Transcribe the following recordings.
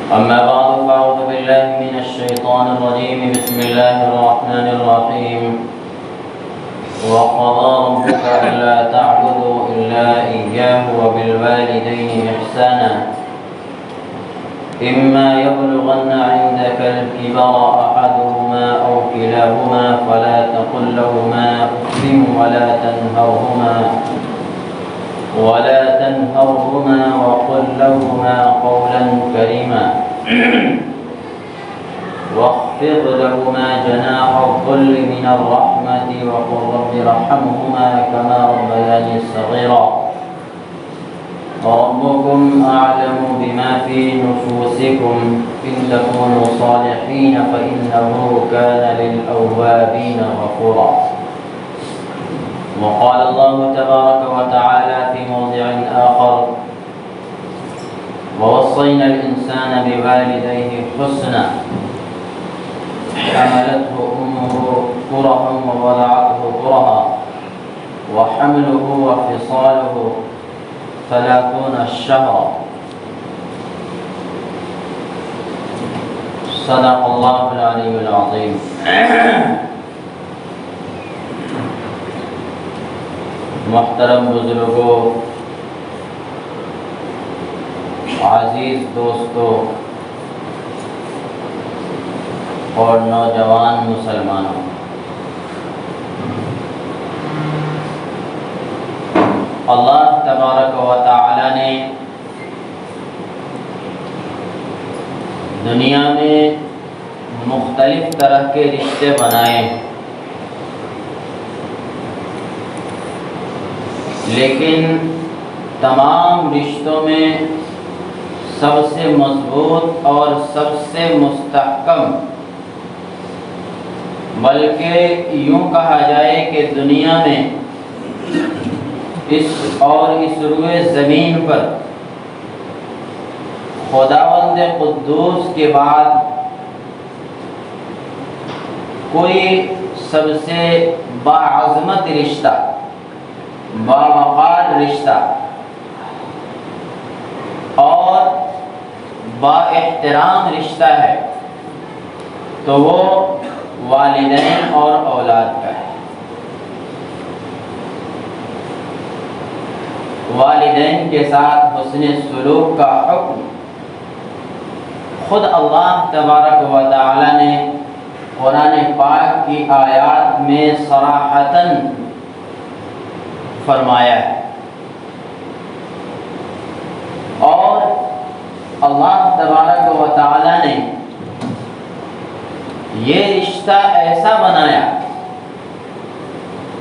أما بعد فأعوذ بالله من الشيطان الرجيم. بسم الله الرحمن الرحيم. وقضى ربك ألا تعبدوا إلا إياه وبالوالدين إحسانا إما يبلغن عندك الكبر أحدهما أو كلاهما فلا تقل لهما أف ولا تنهرهما وقل لهما قولا كريما واخفض لهما جناح الذل من الرحمة وقل رب ارحمهما كما ربياني صغيرا وربكم أعلم بما في نفوسكم إن تكونوا صالحين فإنه كان للأوابين غفورا. وقال الله تبارك وتعالى في موضع آخر ووصينا الإنسان بوالديه حسنا حملته أمه كرها ووضعته كرها وحمله وفصاله 30 شهرا. صدق الله العلي العظيم. محترم بزرگوں، عزیز دوستوں اور نوجوان مسلمانوں، اللہ تبارک و تعالی نے دنیا میں مختلف طرح کے رشتے بنائے، لیکن تمام رشتوں میں سب سے مضبوط اور سب سے مستحکم، بلکہ یوں کہا جائے کہ دنیا میں اس روئے زمین پر خداوند قدوس کے بعد کوئی سب سے باعظمت رشتہ، باوقار رشتہ اور با احترام رشتہ ہے تو وہ والدین اور اولاد کا ہے۔ والدین کے ساتھ حسن سلوک کا حکم خود اللہ تبارک و تعالی نے قرآن پاک کی آیات میں صراحتاً فرمایا ہے، اور اللہ تبارک و تعالی نے یہ رشتہ ایسا بنایا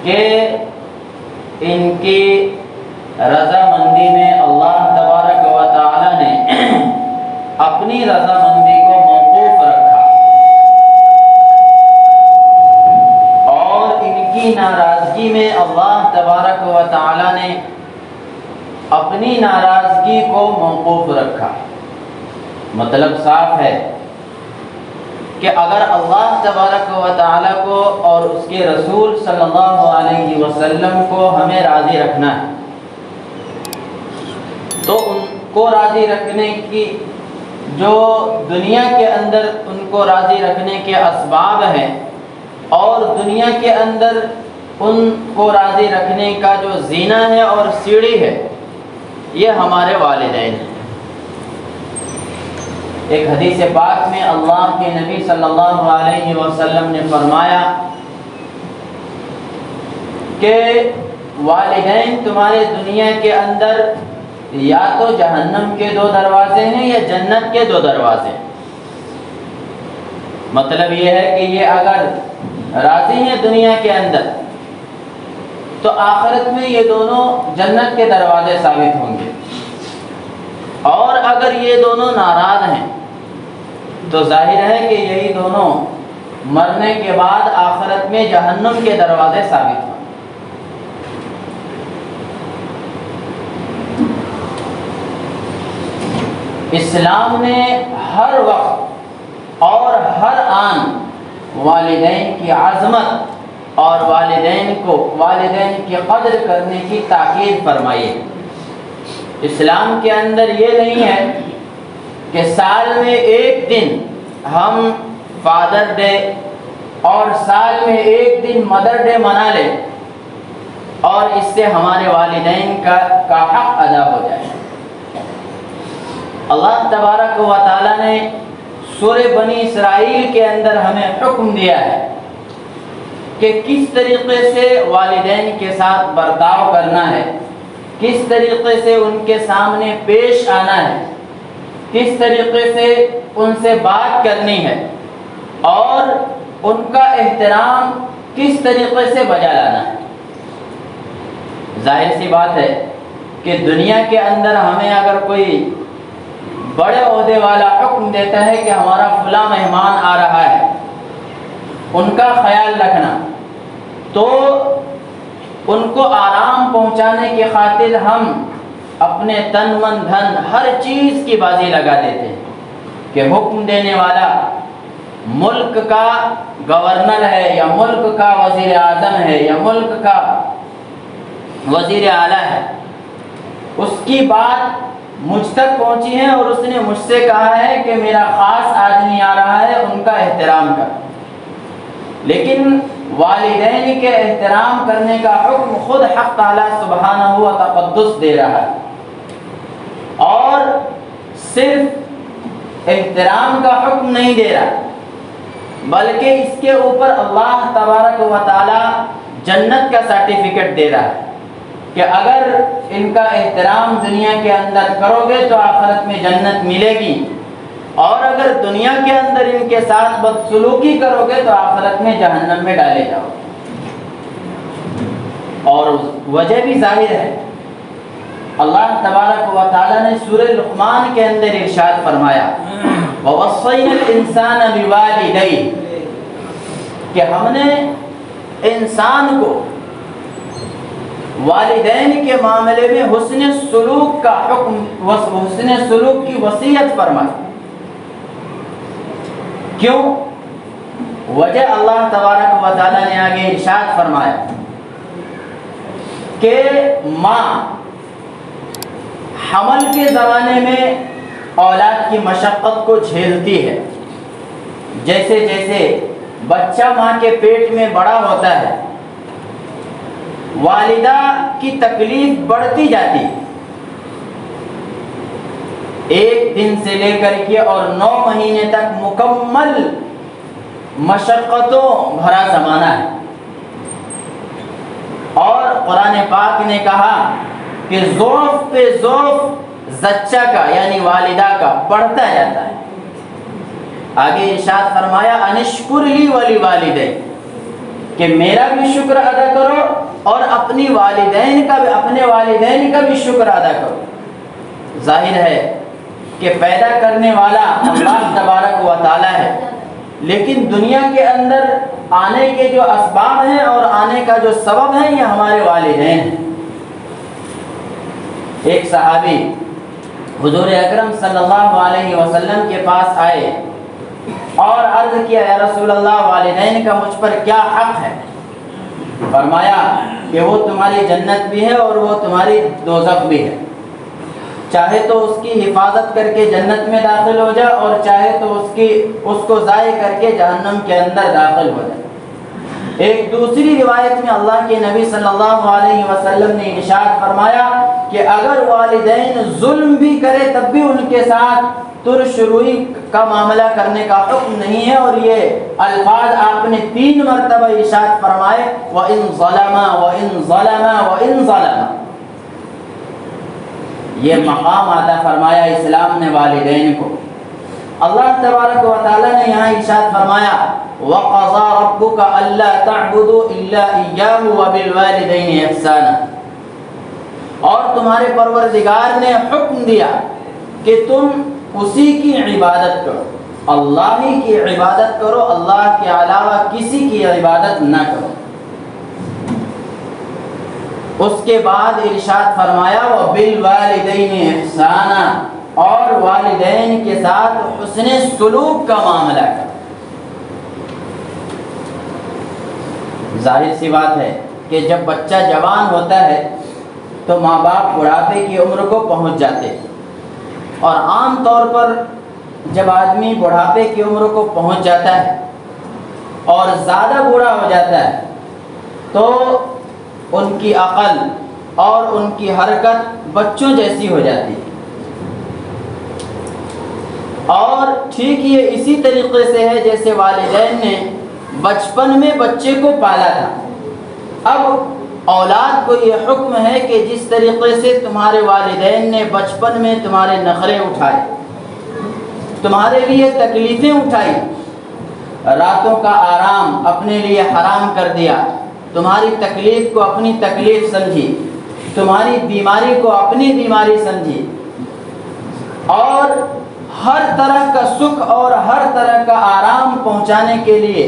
کہ ان کی رضامندی میں اللہ تبارک و تعالی نے اپنی رضامندی کو موقوف رکھا، اور ان کی ناراضگی میں اللہ تبارک و تعالی نے اپنی ناراضگی کو موقوف رکھا۔ مطلب صاف ہے کہ اگر اللہ تبارک و تعالی کو اور اس کے رسول صلی اللہ علیہ وسلم کو ہمیں راضی رکھنا ہے تو ان کو راضی رکھنے کی جو دنیا کے اندر ان کو راضی رکھنے کے اسباب ہیں اور دنیا کے اندر ان کو راضی رکھنے کا جو زینہ ہے اور سیڑھی ہے، یہ ہمارے والدین ہیں۔ ایک حدیث پاک میں اللہ کے نبی صلی اللہ علیہ وسلم نے فرمایا کہ والدین تمہارے دنیا کے اندر یا تو جہنم کے 2 دروازے ہیں یا جنت کے 2 دروازے ہیں۔ مطلب یہ ہے کہ یہ اگر راضی ہیں دنیا کے اندر تو آخرت میں یہ دونوں جنت کے دروازے ثابت ہوں گے، اور اگر یہ دونوں ناراض ہیں تو ظاہر ہے کہ یہی دونوں مرنے کے بعد آخرت میں جہنم کے دروازے ثابت ہوں۔ اسلام نے ہر وقت اور ہر آن والدین کی عظمت اور والدین کی قدر کرنے کی تاکید فرمائی ہے۔ اسلام کے اندر یہ نہیں ہے کہ سال میں ایک دن ہم فادر ڈے اور سال میں ایک دن مدر ڈے منا لیں اور اس سے ہمارے والدین کا حق ادا ہو جائے۔ اللہ تبارک و تعالیٰ نے سورہ بنی اسرائیل کے اندر ہمیں حکم دیا ہے کہ کس طریقے سے والدین کے ساتھ برتاؤ کرنا ہے، کس طریقے سے ان کے سامنے پیش آنا ہے، کس طریقے سے ان سے بات کرنی ہے اور ان کا احترام کس طریقے سے بجا لانا ہے۔ ظاہر سی بات ہے کہ دنیا کے اندر ہمیں اگر کوئی بڑے عہدے والا حکم دیتا ہے کہ ہمارا فلاں مہمان آ رہا ہے، ان کا خیال رکھنا، تو ان کو آرام پہنچانے کی خاطر ہم اپنے تن من دھن ہر چیز کی بازی لگا دیتے ہیں کہ حکم دینے والا ملک کا گورنر ہے یا ملک کا وزیر اعظم ہے یا ملک کا وزیر اعلیٰ ہے، اس کی بات مجھ تک پہنچی ہے اور اس نے مجھ سے کہا ہے کہ میرا خاص آدمی آ رہا ہے، ان کا احترام کر۔ لیکن والدین کے احترام کرنے کا حکم خود حق تعالیٰ سبحانہ و تقدس دے رہا ہے، اور صرف احترام کا حکم نہیں دے رہا بلکہ اس کے اوپر اللہ تبارک و تعالیٰ جنت کا سرٹیفکیٹ دے رہا ہے کہ اگر ان کا احترام دنیا کے اندر کرو گے تو آخرت میں جنت ملے گی، اور اگر دنیا کے اندر ان کے ساتھ بدسلوکی کرو گے تو آخرت میں جہنم میں ڈالے جاؤ گے۔ اور وجہ بھی ظاہر ہے، اللہ تبارک و تعالیٰ نے سورہ لقمان کے اندر ارشاد فرمایا وَوَصَّيْنَا الْإِنسَانَ بِوَالِدَيْهِ، کہ ہم نے انسان کو والدین کے معاملے میں حسن سلوک کا حکم، حسن سلوک کی وصیت فرمائی۔ کیوں؟ وجہ اللہ تبارک و تعالیٰ نے آگے ارشاد فرمایا کہ ماں حمل کے زمانے میں اولاد کی مشقت کو جھیلتی ہے، جیسے جیسے بچہ ماں کے پیٹ میں بڑا ہوتا ہے والدہ کی تکلیف بڑھتی جاتی ہے۔ ایک دن سے لے کر کے اور 9 مہینے تک مکمل مشقتوں بھرا زمانہ ہے، اور قرآن پاک نے کہا کہ ضعف پہ ضعف زچہ کا یعنی والدہ کا بڑھتا جاتا ہے۔ آگے ارشاد فرمایا انشکر لی ولی والدین، کہ میرا بھی شکر ادا کرو اور اپنے والدین کا بھی شکر ادا کرو۔ ظاہر ہے کہ پیدا کرنے والا اللہ تبارک و تعالی ہے، لیکن دنیا کے اندر آنے کے جو اسباب ہیں اور آنے کا جو سبب ہے یہ ہمارے والدین ہیں۔ ایک صحابی حضور اکرم صلی اللہ علیہ وسلم کے پاس آئے اور عرض کیا یا رسول اللہ والدین کا مجھ پر کیا حق ہے؟ فرمایا کہ وہ تمہاری جنت بھی ہے اور وہ تمہاری دوزخ بھی ہے، چاہے تو اس کی حفاظت کر کے جنت میں داخل ہو جا اور چاہے تو اس کو ضائع کر کے جہنم کے اندر داخل ہو جائے۔ ایک دوسری روایت میں اللہ کے نبی صلی اللہ علیہ وسلم نے ارشاد فرمایا کہ اگر والدین ظلم بھی کرے تب بھی ان کے ساتھ ترش روئی کا معاملہ کرنے کا حکم نہیں ہے، اور یہ الفاظ آپ نے 3 مرتبہ ارشاد فرمائے وَإِن ظَلَمَا وَإِن ظَلَمَا وَإِن ظَلَمَا۔ یہ مقام عطا فرمایا اسلام نے والدین کو۔ اللہ تبارک و تعالیٰ نے یہاں ارشاد فرمایا وَقَضَى رَبُّكَ أَلَّا تَعْبُدُوا إِلَّا إِيَّاهُ وَبِالْوَالِدَيْنِ إِحْسَانًا، اور تمہارے پروردگار نے حکم دیا کہ تم اسی کی عبادت کرو، اللہ ہی کی عبادت کرو، اللہ کے علاوہ کسی کی عبادت نہ کرو۔ اس کے بعد ارشاد فرمایا وَبِالْوَالِدَيْنِ إِحْسَانًا، اور والدین کے ساتھ حسن سلوک کا معاملہ کرو۔ ظاہر سی بات ہے کہ جب بچہ جوان ہوتا ہے تو ماں باپ بڑھاپے کی عمر کو پہنچ جاتے ہیں، اور عام طور پر جب آدمی بڑھاپے کی عمر کو پہنچ جاتا ہے اور زیادہ بوڑھا ہو جاتا ہے تو ان کی عقل اور ان کی حرکت بچوں جیسی ہو جاتی ہے. اور ٹھیک یہ اسی طریقے سے ہے جیسے والدین نے بچپن میں بچے کو پالا تھا. اب اولاد کو یہ حکم ہے کہ جس طریقے سے تمہارے والدین نے بچپن میں تمہارے نخرے اٹھائے، تمہارے لیے تکلیفیں اٹھائی، راتوں کا آرام اپنے لیے حرام کر دیا، تمہاری تکلیف کو اپنی تکلیف سمجھی، تمہاری بیماری کو اپنی بیماری سمجھی، اور ہر طرح کا سکھ اور ہر طرح کا آرام پہنچانے کے لیے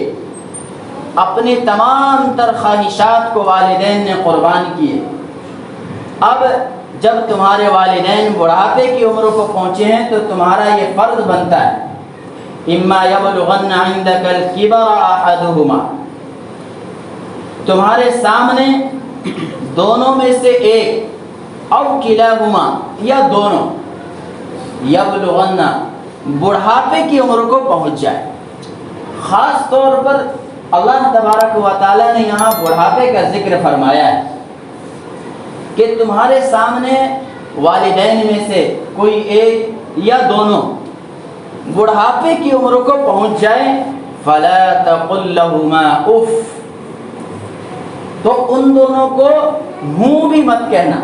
اپنی تمام تر خواہشات کو والدین نے قربان کیے. اب جب تمہارے والدین بڑھاپے کی عمر کو پہنچے ہیں تو تمہارا یہ فرض بنتا ہے، اما یبلغن عندک الکبر احدہما، تمہارے سامنے دونوں میں سے ایک، او کلاہما یا دونوں، یبلغن بڑھاپے کی عمر کو پہنچ جائے. خاص طور پر اللہ تبارک و تعالیٰ نے یہاں بڑھاپے کا ذکر فرمایا ہے کہ تمہارے سامنے والدین میں سے کوئی ایک یا دونوں بڑھاپے کی عمر کو پہنچ جائے، فلا تقل لہما اف، تو ان دونوں کو منہ بھی مت کہنا.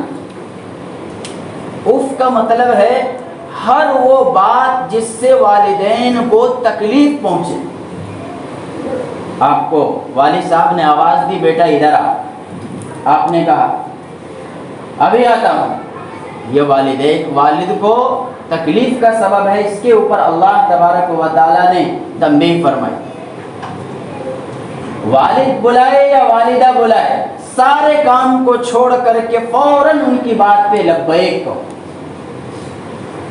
اف کا مطلب ہے ہر وہ بات جس سے والدین کو تکلیف پہنچے. آپ کو والد صاحب نے آواز دی، بیٹا ادھر آ، آپ نے کہا ابھی آتا ہوں، یہ والد کو تکلیف کا سبب ہے. اس کے اوپر اللہ تبارک و تعالیٰ نے تنبیہ فرمائی. والد بلائے یا والدہ بلائے، سارے کام کو چھوڑ کر کے فوراً ان کی بات پہ لبیک کہو.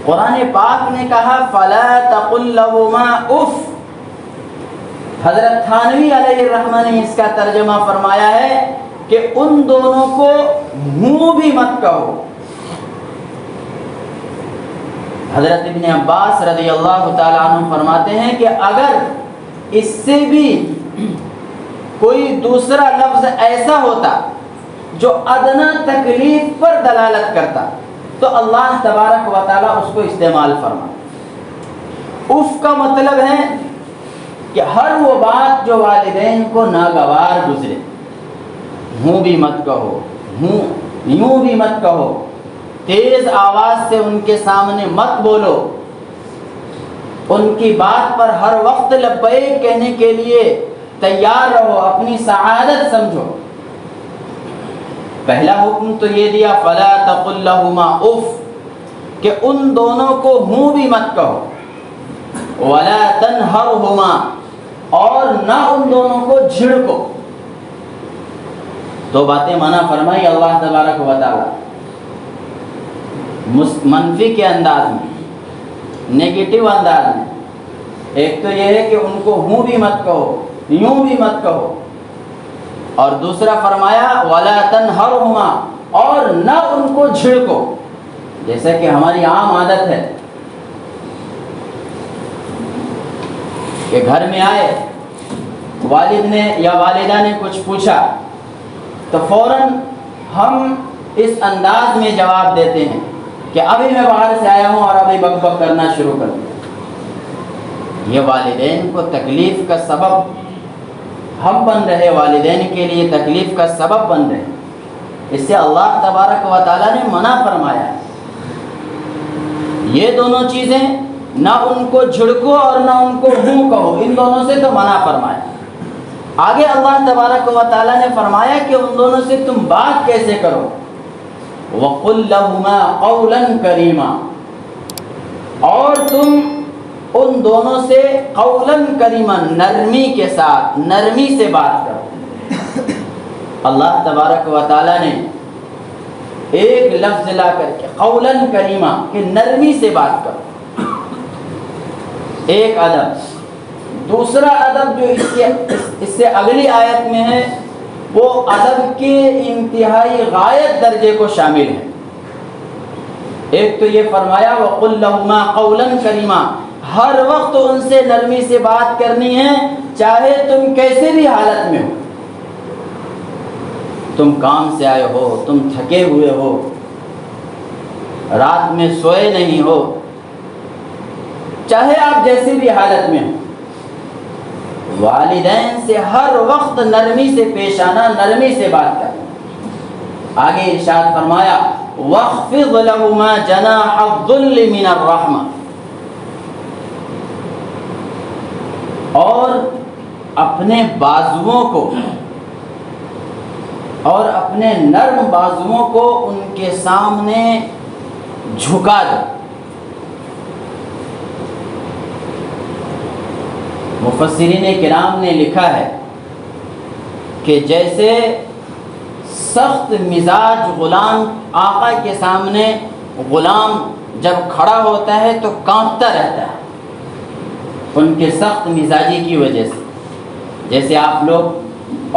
قرآن پاک نے کہا فلا تقل لهما اف. حضرت تھانوی علیہ الرحمہ نے اس کا ترجمہ فرمایا ہے کہ ان دونوں کو منہ بھی مت کہو. حضرت ابن عباس رضی اللہ تعالیٰ عنہ فرماتے ہیں کہ اگر اس سے بھی کوئی دوسرا لفظ ایسا ہوتا جو ادنا تکلیف پر دلالت کرتا تو اللہ تبارک و تعالیٰ اس کو استعمال فرما. اف کا مطلب ہے کہ ہر وہ بات جو والدین کو ناگوار گزرے، ہوں بھی مت کہو، یوں بھی مت کہو، تیز آواز سے ان کے سامنے مت بولو، ان کی بات پر ہر وقت لبیک کہنے کے لیے تیار رہو، اپنی سعادت سمجھو. پہلا حکم تو یہ دیا فلا تقل لهما اف، کہ ان دونوں کو منہ بھی مت کہو. ولا تنہرہما، اور نہ ان دونوں کو جھڑکو. دو باتیں منع فرمائی اللہ تبارک و تعالی، منفی کے انداز میں، نیگیٹو انداز میں. ایک تو یہ ہے کہ ان کو ہوں بھی مت کہو، یوں بھی مت کہو، اور دوسرا فرمایا ولا تنہرہما، اور نہ ان کو جھڑکو. جیسا کہ ہماری عام عادت ہے کہ گھر میں آئے، والد نے یا والدہ نے کچھ پوچھا تو فوراً ہم اس انداز میں جواب دیتے ہیں کہ ابھی میں باہر سے آیا ہوں اور ابھی بک بک کرنا شروع کر دیا. یہ والدین کو تکلیف کا سبب ہم بن رہے، والدین کے لیے تکلیف کا سبب بن رہے. اس سے اللہ تبارک و تعالیٰ نے منع فرمایا ہے. یہ دونوں چیزیں، نہ ان کو جھڑکو اور نہ ان کو منہ کہو، ان دونوں سے تو منع فرمایا. آگے اللہ تبارک و تعالیٰ نے فرمایا کہ ان دونوں سے تم بات کیسے کرو. وَقُلْ لَهُمَا قَوْلًا كَرِيمًا، اور تم ان دونوں سے قولاً کریما، نرمی کے ساتھ، نرمی سے بات کرو. اللہ تبارک و تعالیٰ نے ایک لفظ لا کر کے قولاً کریما کہ نرمی سے بات کرو. ایک ادب. دوسرا ادب جو اس سے اگلی آیت میں ہے وہ ادب کے انتہائی غایت درجے کو شامل ہے. ایک تو یہ فرمایا وَقُلْ لَهُمَا قَوْلًا كَرِيمًا ہر وقت ان سے نرمی سے بات کرنی ہے، چاہے تم کیسے بھی حالت میں ہو، تم کام سے آئے ہو، تم تھکے ہوئے ہو، رات میں سوئے نہیں ہو، چاہے آپ جیسی بھی حالت میں ہو، والدین سے ہر وقت نرمی سے پیش آنا، نرمی سے بات کرنا۔ آگے ارشاد فرمایا وَاخْفِضْ لَهُمَا جَنَاحَ الذُّلِّ مِنَ الرَّحْمَةِ، اور اپنے بازوؤں کو اور اپنے نرم بازوؤں کو ان کے سامنے جھکا دو۔ مفسرین کرام نے لکھا ہے کہ جیسے سخت مزاج غلام آقا کے سامنے غلام جب کھڑا ہوتا ہے تو کانپتا رہتا ہے ان کے سخت مزاجی کی وجہ سے۔ جیسے آپ لوگ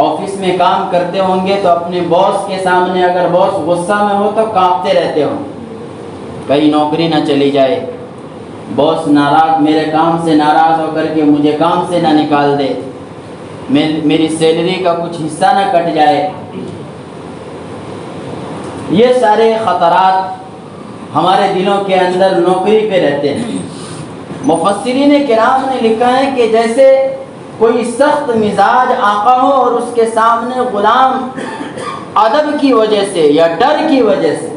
آفس میں کام کرتے ہوں گے تو اپنے باس کے سامنے اگر باس غصہ میں ہو تو کانپتے رہتے ہوں، کہیں نوکری نہ چلی جائے، باس ناراض میرے کام سے ناراض ہو کر کے مجھے کام سے نہ نکال دے، میری سیلری کا کچھ حصہ نہ کٹ جائے۔ یہ سارے خطرات ہمارے دلوں کے اندر نوکری پہ رہتے ہیں۔ مفسرین کرام نے لکھا ہے کہ جیسے کوئی سخت مزاج آقا ہو اور اس کے سامنے غلام ادب کی وجہ سے یا ڈر کی وجہ سے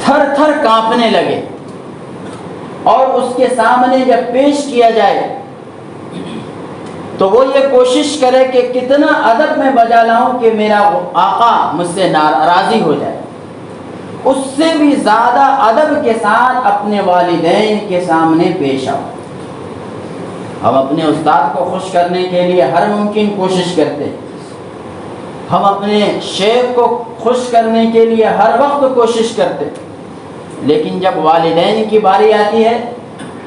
تھر تھر کانپنے لگے، اور اس کے سامنے جب پیش کیا جائے تو وہ یہ کوشش کرے کہ کتنا ادب میں بجا لاؤں کہ میرا آقا مجھ سے راضی ہو جائے، اس سے بھی زیادہ ادب کے ساتھ اپنے والدین کے سامنے پیش آؤ۔ ہم اپنے استاد کو خوش کرنے کے لیے ہر ممکن کوشش کرتے ہیں، ہم اپنے شیخ کو خوش کرنے کے لیے ہر وقت کوشش کرتے، لیکن جب والدین کی باری آتی ہے،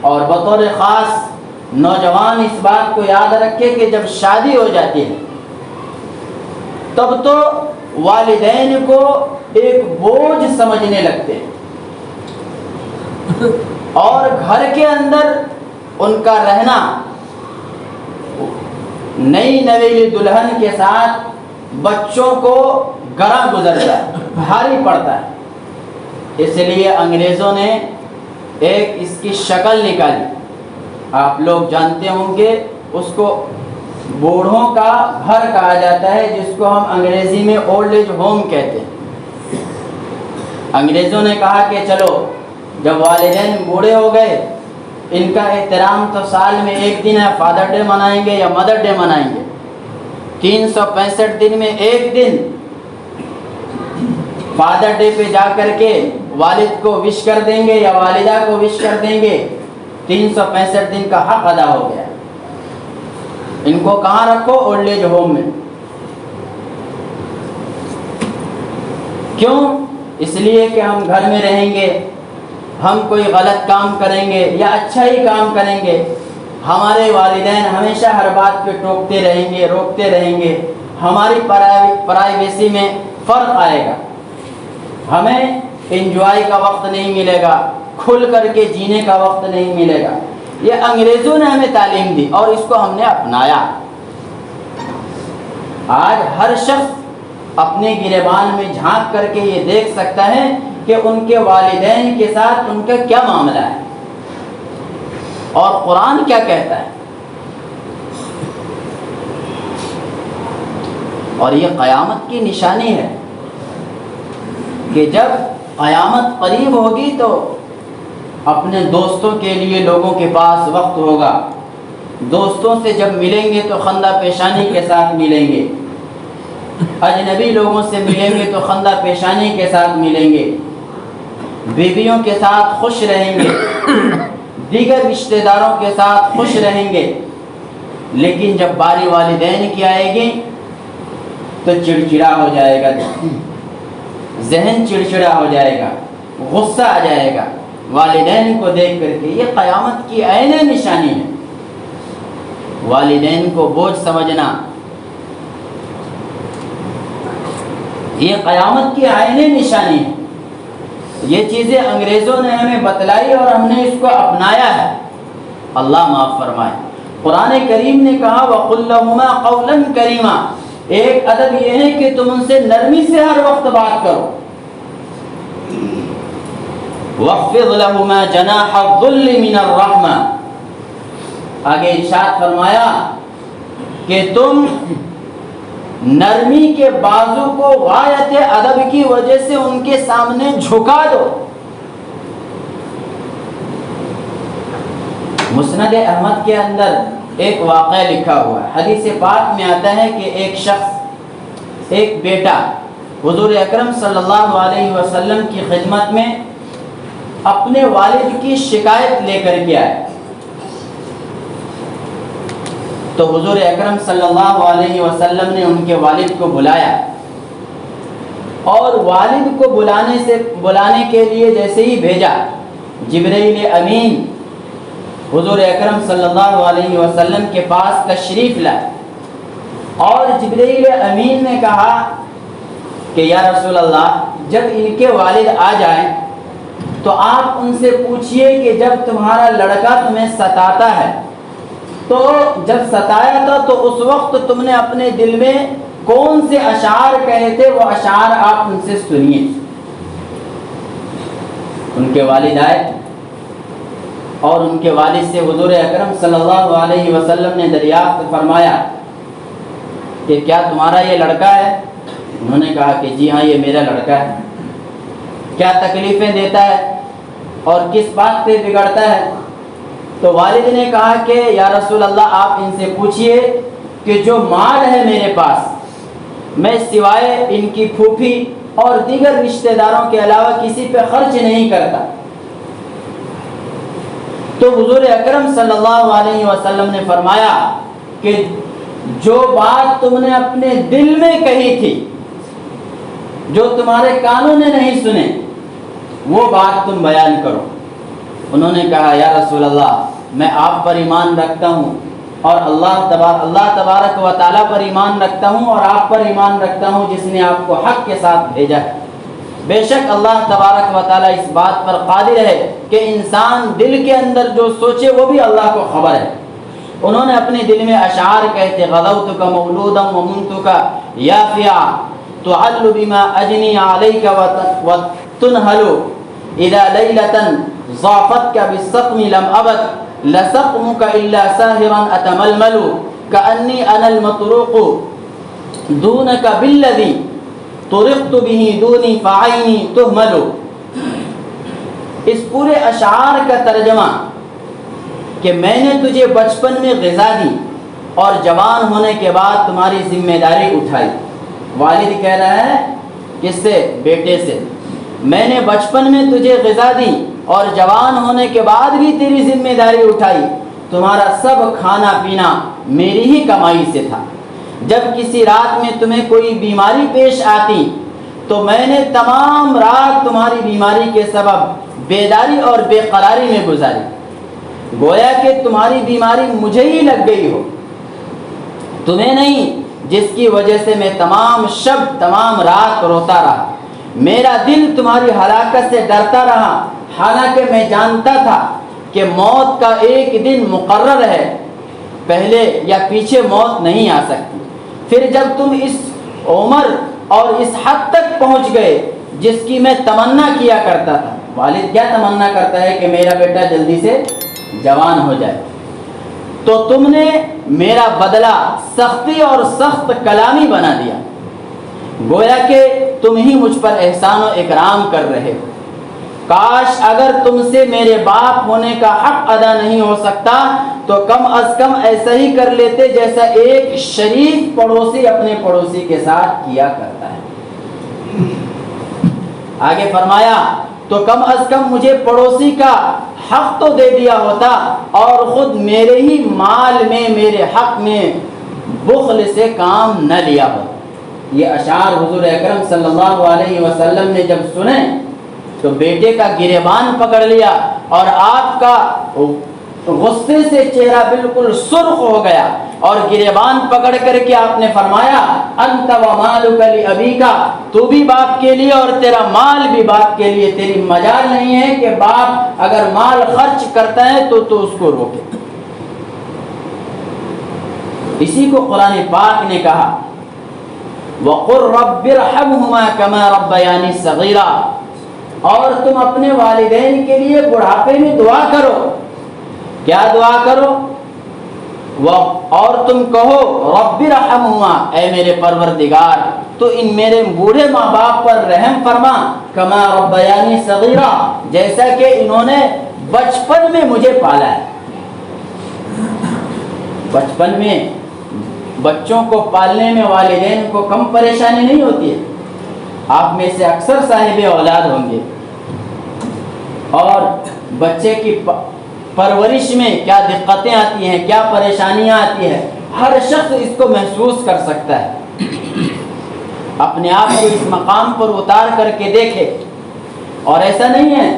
اور بطور خاص نوجوان اس بات کو یاد رکھے کہ جب شادی ہو جاتی ہے تب تو والدین کو ایک بوجھ سمجھنے لگتے ہیں، اور گھر کے اندر ان کا رہنا نئی نویلی دلہن کے ساتھ بچوں کو گراں گزرتا ہے، بھاری پڑتا ہے۔ اس لیے انگریزوں نے ایک اس کی شکل نکالی، آپ لوگ جانتے ہوں گے، اس کو بوڑھوں کا گھر کہا جاتا ہے، جس کو ہم انگریزی میں اولڈ ایج ہوم کہتے ہیں۔ انگریزوں نے کہا کہ چلو جب والدین بوڑھے ہو گئے، ان کا احترام تو سال میں ایک دن ہے، فادر ڈے منائیں گے یا مدر ڈے منائیں گے، 365 دن میں ایک دن فادر ڈے پہ جا کر کے والد کو وش کر دیں گے یا والدہ کو وش کر دیں گے، 365 دن کا حق ادا ہو گیا۔ ان کو کہاں رکھو؟ اولڈ ایج ہوم میں۔ کیوں؟ اس لیے کہ ہم گھر میں رہیں گے، ہم کوئی غلط کام کریں گے یا اچھا ہی کام کریں گے، ہمارے والدین ہمیشہ ہر بات پہ ٹوکتے رہیں گے، روکتے رہیں گے، ہماری پرائیویسی میں فرق آئے گا، ہمیں انجوائے کا وقت نہیں ملے گا، کھل کر کے جینے کا وقت نہیں ملے گا۔ یہ انگریزوں نے ہمیں تعلیم دی اور اس کو ہم نے اپنایا۔ آج ہر شخص اپنے گریبان میں جھانک کر کے یہ دیکھ سکتا ہے کہ ان کے والدین کے ساتھ ان کا کیا معاملہ ہے اور قرآن کیا کہتا ہے۔ اور یہ قیامت کی نشانی ہے کہ جب قیامت قریب ہوگی تو اپنے دوستوں کے لیے لوگوں کے پاس وقت ہوگا، دوستوں سے جب ملیں گے تو خندہ پیشانی کے ساتھ ملیں گے، اجنبی لوگوں سے ملیں گے تو خندہ پیشانی کے ساتھ ملیں گے، بیویوں کے ساتھ خوش رہیں گے، دیگر رشتہ داروں کے ساتھ خوش رہیں گے، لیکن جب باری والدین کی آئے گی تو چڑچڑا ہو جائے گا، ذہن چڑچڑا ہو جائے گا، غصہ آ جائے گا والدین کو دیکھ کر کے۔ یہ قیامت کی عین نشانی ہے، والدین کو بوجھ سمجھنا یہ قیامت کی عین نشانی ہے۔ یہ چیزیں انگریزوں نے ہمیں بتلائی اور ہم نے اس کو اپنایا ہے، اللہ معاف فرمائے۔ قرآن کریم نے کہا وَقُلْ لَهُمَا قَوْلًا كَرِيمًا، ایک ادب یہ ہے کہ تم ان سے نرمی سے ہر وقت بات کرو۔ وَاخْفِضْ لَهُمَا جَنَاحَ الذُّلِّ مِنَ الرَّحْمَةِ، آگے ارشاد فرمایا کہ تم نرمی کے بازو کو غایت ادب کی وجہ سے ان کے سامنے جھکا دو۔ مسند احمد کے اندر ایک واقعہ لکھا ہوا ہے، حدیث پاک میں آتا ہے کہ ایک شخص، ایک بیٹا حضور اکرم صلی اللہ علیہ وسلم کی خدمت میں اپنے والد کی شکایت لے کر کے آئے، تو حضور اکرم صلی اللہ علیہ وسلم نے ان کے والد کو بلایا، اور والد کو بلانے کے لیے جیسے ہی بھیجا، جبرائیل امین حضور اکرم صلی اللہ علیہ وسلم کے پاس تشریف لائے، اور جبرائیل امین نے کہا کہ یا رسول اللہ، جب ان کے والد آ جائیں تو آپ ان سے پوچھئے کہ جب تمہارا لڑکا تمہیں ستاتا ہے تو جب ستایا تھا تو اس وقت تم نے اپنے دل میں کون سے اشعار کہے تھے، وہ اشعار آپ ان سے سنیے۔ ان کے والد آئے اور ان کے والد سے حضور اکرم صلی اللہ علیہ وسلم نے دریافت فرمایا کہ کیا تمہارا یہ لڑکا ہے؟ انہوں نے کہا کہ جی ہاں، یہ میرا لڑکا ہے۔ کیا تکلیفیں دیتا ہے اور کس بات پہ بگڑتا ہے؟ تو والد نے کہا کہ یا رسول اللہ، آپ ان سے پوچھئے کہ جو مال ہے میرے پاس، میں سوائے ان کی پھوپھی اور دیگر رشتہ داروں کے علاوہ کسی پہ خرچ نہیں کرتا۔ تو حضور اکرم صلی اللہ علیہ وسلم نے فرمایا کہ جو بات تم نے اپنے دل میں کہی تھی، جو تمہارے کانوں نے نہیں سنے، وہ بات تم بیان کرو۔ انہوں نے کہا یا رسول اللہ، میں آپ پر ایمان رکھتا ہوں اور اللہ تبارک و تعالیٰ پر ایمان رکھتا ہوں اور آپ پر ایمان رکھتا ہوں جس نے آپ کو حق کے ساتھ بھیجا ہے۔ بے شک اللہ تبارک و تعالیٰ اس بات پر قادر ہے کہ انسان دل کے اندر جو سوچے وہ بھی اللہ کو خبر ہے۔ انہوں نے اپنے دل میں اشعار کہتے غدوتک مولودا ومنتک یافعا تعل بما اجنی علیک وتنہل اذا لیلۃ ضافتک بالسقم لم ابت لسقمک الا ساہرا اتململ کانی انا المطروق دونک بالذی طرقت به دونی فعینی تہمل۔ اس پورے اشعار کا ترجمہ کہ میں نے تجھے بچپن میں غذا دی اور جوان ہونے کے بعد تمہاری ذمہ داری اٹھائی۔ والد کہہ رہا ہے کس سے؟ بیٹے سے، میں نے بچپن میں تجھے غذا دی اور جوان ہونے کے بعد بھی تیری ذمہ داری اٹھائی، تمہارا سب کھانا پینا میری ہی کمائی سے تھا۔ جب کسی رات میں تمہیں کوئی بیماری پیش آتی تو میں نے تمام رات تمہاری بیماری کے سبب بیداری اور بے قراری میں گزاری، گویا کہ تمہاری بیماری مجھے ہی لگ گئی ہو، تمہیں نہیں، جس کی وجہ سے میں تمام شب تمام رات روتا رہا۔ میرا دل تمہاری ہلاکت سے ڈرتا رہا، حالانکہ میں جانتا تھا کہ موت کا ایک دن مقرر ہے، پہلے یا پیچھے موت نہیں آ سکتی۔ پھر جب تم اس عمر اور اس حد تک پہنچ گئے جس کی میں تمنا کیا کرتا تھا، والد کیا تمنا کرتا ہے کہ میرا بیٹا جلدی سے جوان ہو جائے، تو تم نے میرا بدلہ سختی اور سخت کلامی بنا دیا، گویا کہ تم ہی مجھ پر احسان و اکرام کر رہے ہو۔ کاش اگر تم سے میرے باپ ہونے کا حق ادا نہیں ہو سکتا تو کم از کم ایسا ہی کر لیتے جیسا ایک شریف پڑوسی اپنے پڑوسی کے ساتھ کیا کرتا ہے۔ آگے فرمایا تو کم از کم مجھے پڑوسی کا حق تو دے دیا ہوتا اور خود میرے ہی مال میں میرے حق میں بخل سے کام نہ لیا ہوتا۔ یہ اشعار حضور اکرم صلی اللہ علیہ وسلم نے جب سنے تو بیٹے کا گریبان پکڑ لیا اور آپ کا غصے سے چہرہ بالکل سرخ ہو گیا اور گریبان پکڑ کر کے آپ نے فرمایا انت ومالک لابیک، تو بھی باپ کے لیے اور تیرا مال بھی باپ کے لیے، تیری مجال نہیں ہے کہ باپ اگر مال خرچ کرتا ہے تو اس کو روکے۔ اسی کو قرآن پاک نے کہا وَقُلْ رَبِّ ارْحَمْهُمَا كَمَا رَبَّيَانِي صَغِيرًا، اور تم اپنے والدین کے لیے بڑھاپے میں دعا کرو۔ کیا دعا کرو؟ اور تم کہو رب ارحمہما، اے میرے پروردگار تو ان میرے بوڑھے ماں باپ پر رحم فرما، کما ربیانی صغیرا، جیسا کہ انہوں نے بچپن میں مجھے پالا ہے۔ بچپن میں بچوں کو پالنے میں والدین کو کم پریشانی نہیں ہوتی ہے۔ آپ میں سے اکثر صاحب اولاد ہوں گے، اور بچے کی پرورش میں کیا دقتیں آتی ہیں، کیا پریشانیاں آتی ہیں، ہر شخص اس کو محسوس کر سکتا ہے۔ اپنے آپ کو اس مقام پر اتار کر کے دیکھے، اور ایسا نہیں ہے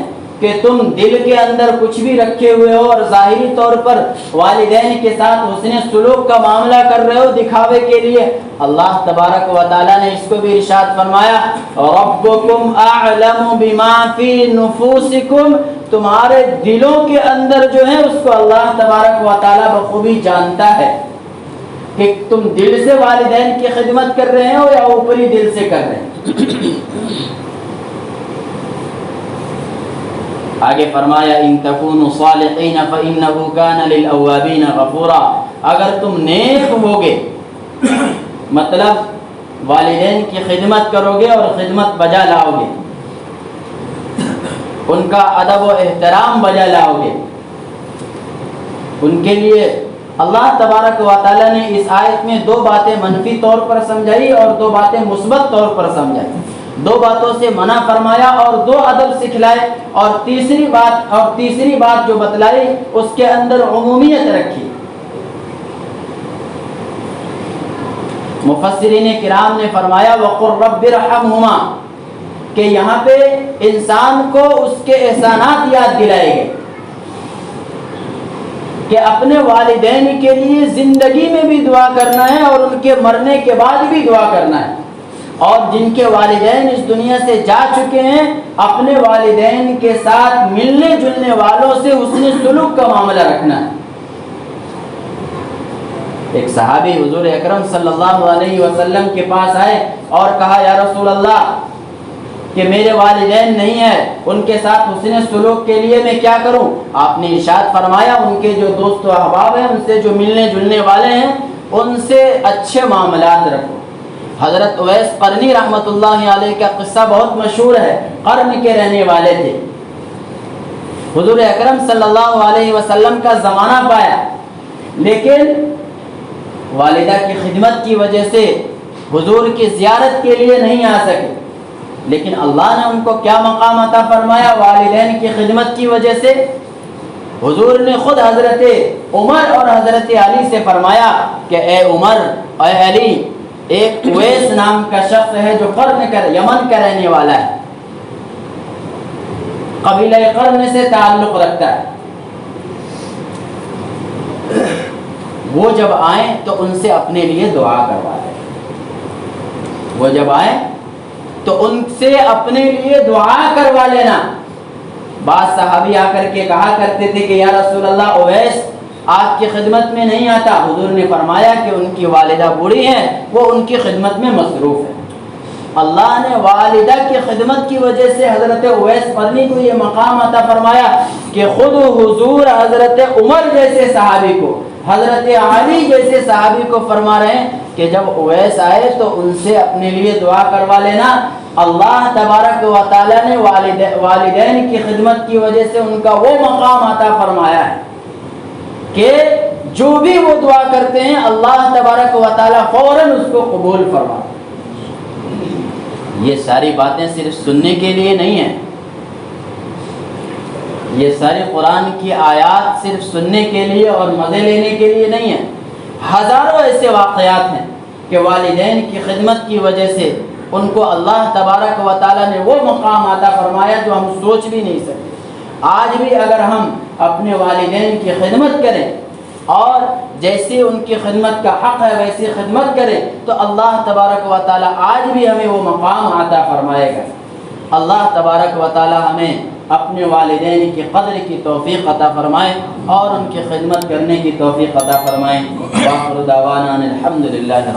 کہ تم دل کے اندر کچھ بھی رکھے ہوئے ہو اور ظاہری طور پر والدین کے ساتھ حسن سلوک کا معاملہ کر رہے ہو دکھاوے کے لیے۔ اللہ تبارک و تعالیٰ نے اس کو بھی ارشاد فرمایا ربکم اعلم بما فی نفوسکم، تمہارے دلوں کے اندر جو ہے اس کو اللہ تبارک و تعالیٰ بخوبی جانتا ہے کہ تم دل سے والدین کی خدمت کر رہے ہو یا اوپری دل سے کر رہے ہیں۔ آگے فرمایا ان تکونوا صالحین فانہ کان للاوابین غفورا، اگر تم نیک ہوگے، مطلب والدین کی خدمت کرو گے اور خدمت بجا لاؤ گے، ان کا ادب و احترام بجا لاؤ گے، ان کے لیے اللہ تبارک و تعالیٰ نے اس آیت میں دو باتیں منفی طور پر سمجھائی اور دو باتیں مثبت طور پر سمجھائی، دو باتوں سے منع فرمایا اور دو ادب سکھلائے، اور تیسری بات جو بتلائی اس کے اندر عمومیت رکھی۔ مفسرین کرام نے فرمایا وَقُلْ رَبِّ ارْحَمْهُمَا، کہ یہاں پہ انسان کو اس کے احسانات یاد دلائے گئے کہ اپنے والدین کے لیے زندگی میں بھی دعا کرنا ہے اور ان کے مرنے کے بعد بھی دعا کرنا ہے، اور جن کے والدین اس دنیا سے جا چکے ہیں اپنے والدین کے ساتھ ملنے جلنے والوں سے حسن سلوک کا معاملہ رکھنا ہے۔ ایک صحابی حضور اکرم صلی اللہ علیہ وسلم کے پاس آئے اور کہا یا رسول اللہ کہ میرے والدین نہیں ہیں، ان کے ساتھ حسن سلوک کے لیے میں کیا کروں؟ آپ نے ارشاد فرمایا ان کے جو دوست و احباب ہیں، ان سے جو ملنے جلنے والے ہیں، ان سے اچھے معاملات رکھو۔ حضرت اویس قرنی رحمۃ اللہ علیہ کا قصہ بہت مشہور ہے، قرن کے رہنے والے تھے، حضور اکرم صلی اللہ علیہ وسلم کا زمانہ پایا، لیکن والدہ کی خدمت کی وجہ سے حضور کی زیارت کے لیے نہیں آ سکے، لیکن اللہ نے ان کو کیا مقام عطا فرمایا؟ والدین کی خدمت کی وجہ سے حضور نے خود حضرت عمر اور حضرت علی سے فرمایا کہ اے عمر اے علی، ایک اویس نام کا شخص ہے جو یمن کا رہنے والا ہے، قبیلہ قرن سے تعلق رکھتا ہے، وہ جب آئیں تو ان سے اپنے لیے دعا کروا دیں، وہ جب آئیں تو ان سے اپنے لیے دعا کروا لینا۔ بعض صحابی آ کر کے کہا کرتے تھے کہ یا رسول اللہ اویس آپ کی خدمت میں نہیں آتا، حضور نے فرمایا کہ ان کی والدہ بوڑھی ہیں، وہ ان کی خدمت میں مصروف ہے۔ اللہ نے والدہ کی خدمت کی وجہ سے حضرت اویس قرنی کو یہ مقام عطا فرمایا کہ خود حضور حضرت عمر جیسے صحابی کو، حضرت علی جیسے صحابی کو فرما رہے ہیں کہ جب اویس آئے تو ان سے اپنے لیے دعا کروا لینا۔ اللہ تبارک و تعالیٰ نے والدین کی خدمت کی وجہ سے ان کا وہ مقام عطا فرمایا ہے کہ جو بھی وہ دعا کرتے ہیں اللہ تبارک و تعالیٰ فوراً اس کو قبول فرماتا ہے۔ یہ ساری باتیں صرف سننے کے لیے نہیں ہیں، یہ ساری قرآن کی آیات صرف سننے کے لیے اور مزے لینے کے لیے نہیں ہیں۔ ہزاروں ایسے واقعات ہیں کہ والدین کی خدمت کی وجہ سے ان کو اللہ تبارک و تعالیٰ نے وہ مقام عطا فرمایا جو ہم سوچ بھی نہیں سکتے۔ آج بھی اگر ہم اپنے والدین کی خدمت کریں اور جیسے ان کی خدمت کا حق ہے ویسی خدمت کریں تو اللہ تبارک و تعالیٰ آج بھی ہمیں وہ مقام عطا فرمائے گا۔ اللہ تبارک و تعالیٰ ہمیں اپنے والدین کی قدر کی توفیق عطا فرمائے اور ان کی خدمت کرنے کی توفیق عطا فرمائے۔ وآخر دعوانا الحمدللہ۔